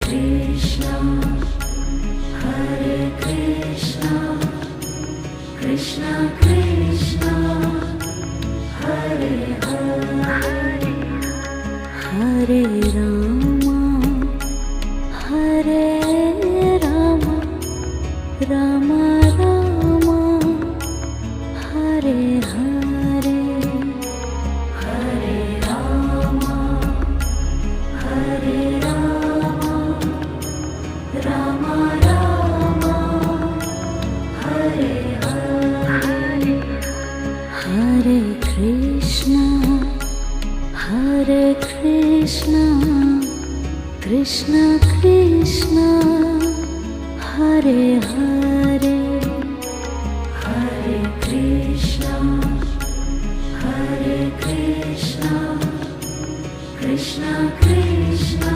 Krishna, Hare Krishna, Krishna Krishna, Hare Hare, Hare Rama, Hare Rama, Rama Rama, Hare Hare, Hare Rama, Hare Rama, Rama Rama, Hare Hare, Hare Krishna, Hare Krishna, Krishna Krishna, Hare Hare, Hare Krishna, Hare Krishna, Krishna Krishna,